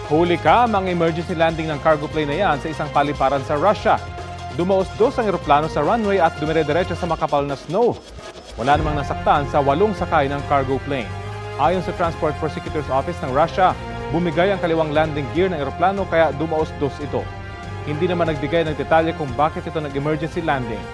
Huli ka, mga emergency landing ng cargo plane na yan sa isang paliparan sa Russia. Dumaos-dos ang eroplano sa runway at dumire-diretso sa makapal na snow. Wala namang nasaktan sa 8 sakay ng cargo plane. Ayon sa Transport Prosecutor's Office ng Russia, bumigay ang kaliwang landing gear ng eroplano kaya dumaos-dos ito. Hindi naman nagbigay ng detalye kung bakit ito nag-emergency landing.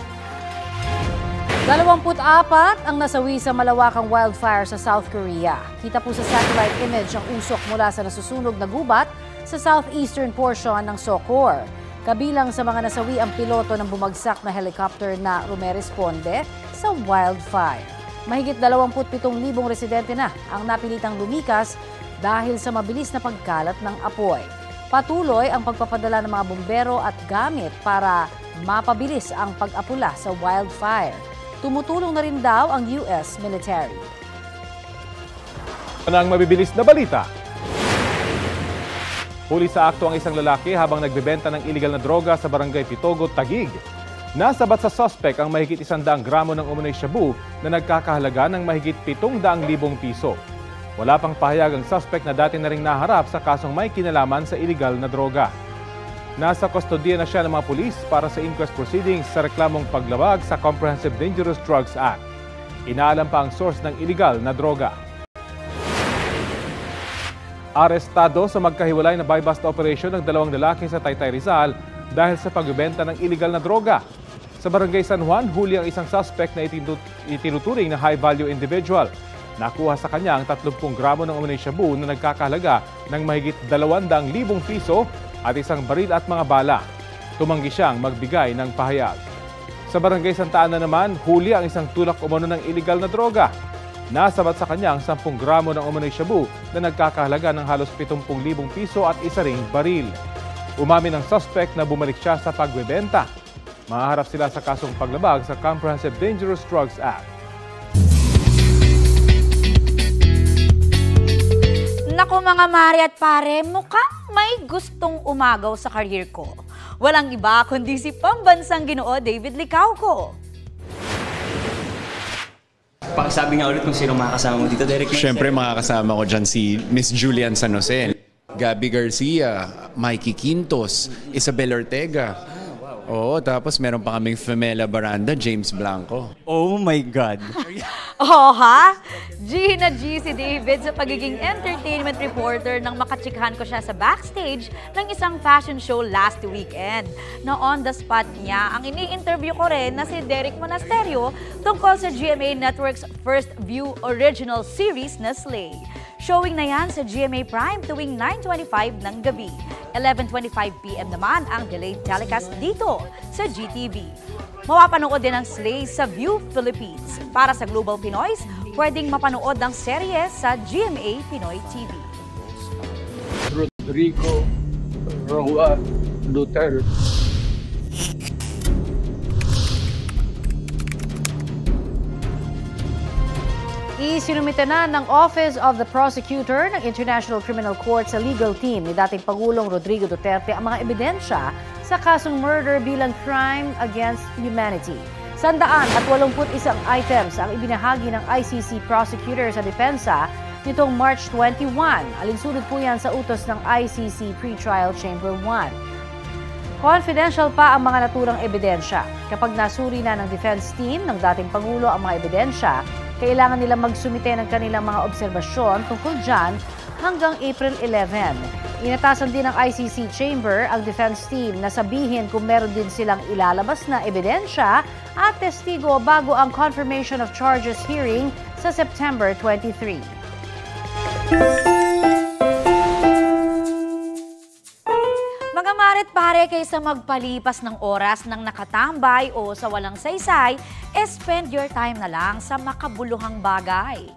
24 ang nasawi sa malawakang wildfire sa South Korea. Kita po sa satellite image ang usok mula sa nasusunog na gubat sa southeastern portion ng Sokor. Kabilang sa mga nasawi ang piloto ng bumagsak na helicopter na rumeresponde sa wildfire. Mahigit 27,000 residente na ang napilitang lumikas dahil sa mabilis na pagkalat ng apoy. Patuloy ang pagpapadala ng mga bumbero at gamit para mapabilis ang pag-apula sa wildfire. Tumutulong na rin daw ang US military. Ang mabibilis na balita. Huli sa akto ang isang lalaki habang nagbebenta ng iligal na droga sa barangay Pitogo, Taguig. Nasabat sa suspect ang mahigit 100 gramo ng umano'y shabu na nagkakahalaga ng mahigit 700,000 piso. Wala pang pahayag ang suspect na dati na ring naharap sa kasong may kinalaman sa iligal na droga. Nasa kustodiya na siya ng mga pulis para sa inquest proceedings sa reklamong paglabag sa Comprehensive Dangerous Drugs Act. Inaalam pa ang source ng iligal na droga. Arestado sa magkahiwalay na buy-bust operation ng 2 lalaki sa Taytay, Rizal dahil sa pagbebenta ng iligal na droga. Sa Barangay San Juan, huli ang isang suspect na itinuturing na high-value individual. Nakuha sa kanya ang 30 gramo ng umano'y shabu na nagkakahalaga ng mahigit 200,000 piso at isang baril at mga bala. Tumanggi siyang magbigay ng pahayag. Sa Barangay Santa Ana naman, huli ang isang tulak umano ng iligal na droga. Nasabat sa kanya ang 10 gramo ng umano'y shabu na nagkakahalaga ng halos 70,000 piso at isa ring baril. Umamin ang suspect na bumalik siya sa pagbebenta. Mahaharap sila sa kasong paglabag sa Comprehensive Dangerous Drugs Act. Naku mga mare at pare, mukhang may gustong umagaw sa career ko. Walang iba kundi si pambansang Ginoo David Licauco. Pakisabi nga ulit kung sino makakasama mo dito, Derek. Siyempre makakasama ko dyan si Miss Julian San Jose, Gabby Garcia, Mikey Quintos, Isabel Ortega. Oo, tapos meron pa kaming Femela Baranda, James Blanco. Oh my God. Oh ha? G na G si David sa pagiging entertainment reporter nang makachikahan ko siya sa backstage ng isang fashion show last weekend. Na on the spot niya, ang ini-interview ko rin na si Derek Monasterio tungkol sa GMA Network's First View original series na Slay. Showing na yan sa GMA Prime tuwing 9:25 ng gabi. 11:25 PM naman ang delayed telecast dito sa GTV. Mapapanood din ang Slay sa View Philippines. Para sa Global Pinoys, pwedeng mapanood ang serye sa GMA Pinoy TV. Rodrigo Roa Duterte. Isinumite na ng Office of the Prosecutor ng International Criminal Court sa legal team ni dating Pangulong Rodrigo Duterte ang mga ebidensya sa kasong murder bilang crime against humanity. 181 items ang ibinahagi ng ICC prosecutor sa depensa nitong March 21. Alinsunod po yan sa utos ng ICC Pretrial Chamber 1. Confidential pa ang mga naturang ebidensya. Kapag nasuri na ng defense team ng dating Pangulo ang mga ebidensya, kailangan nila magsumite ng kanilang mga obserbasyon tungkol dyan hanggang April 11. Inatasan din ng ICC Chamber ang defense team na sabihin kung meron din silang ilalabas na ebidensya at testigo bago ang confirmation of charges hearing sa September 23. Mga maret pare, kaysa magpalipas ng oras ng nakatambay o sa walang saysay, spend your time na lang sa makabuluhang bagay.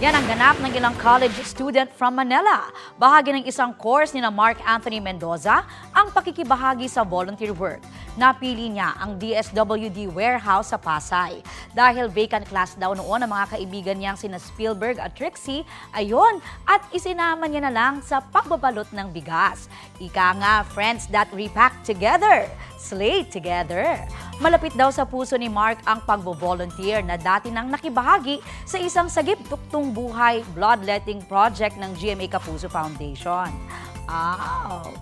Yan ang ganap ng ilang college student from Manila. Bahagi ng isang course ni Mark Anthony Mendoza ang pakikibahagi sa volunteer work. Napili niya ang DSWD warehouse sa Pasay. Dahil vacant class daw noon ang mga kaibigan niyang sina Spielberg at Trixie, ayon, at isinama niya na lang sa pagbabalot ng bigas. Ika nga, friends that repack together, slay together. Malapit daw sa puso ni Mark ang pagbo-volunteer na dati nang nakibahagi sa isang sagip tuktong buhay bloodletting project ng GMA Kapuso Foundation. Wow!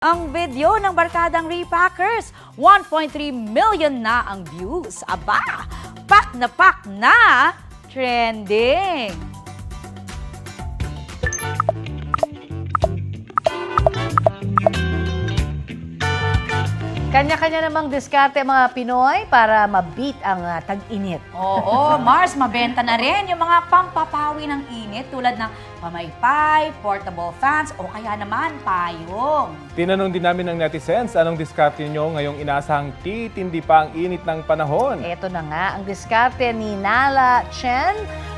Ang video ng barkadang repackers, 1.3 million na ang views. Aba, pak na trending. Kanya-kanya namang diskarte ang mga Pinoy para ma-beat ang tag-init. Oo, Mars, mabenta na rin yung mga pampapawi ng init tulad ng pamaypay, portable fans o kaya naman payong. Tinanong din namin ng netizens anong diskarte nyo ngayong inaasahang titindi pa ang init ng panahon. Ito na nga ang diskarte ni Nala Chen.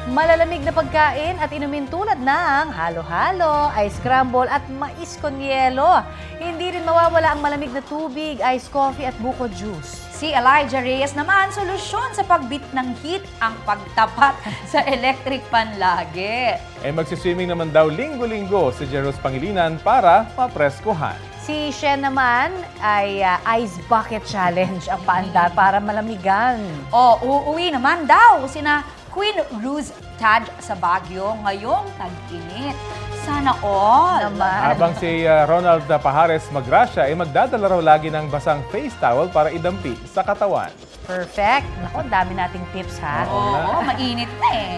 Malalamig na pagkain at inumin tulad ng halo-halo, ice scramble at mais con yelo. Hindi rin mawawala ang malamig na tubig, ice coffee at buko juice. Si Elijah Reyes naman, solusyon sa pagbit ng heat ang pagtapat sa electric pan lagi. Magsiswimming naman daw linggo-linggo si Jeros Pangilinan para mapreskuhan. Si Shen naman ay ice bucket challenge ang paandar para malamigan. O uuwi naman daw sina Queen Rose Taj sa Baguio ngayong tag-init. Sana all. Habang si Ronald Pajares Magracia ay magdadala raw lagi ng basang face towel para idampi sa katawan. Perfect. Naku, dami nating tips ha. Oo, mainit na eh.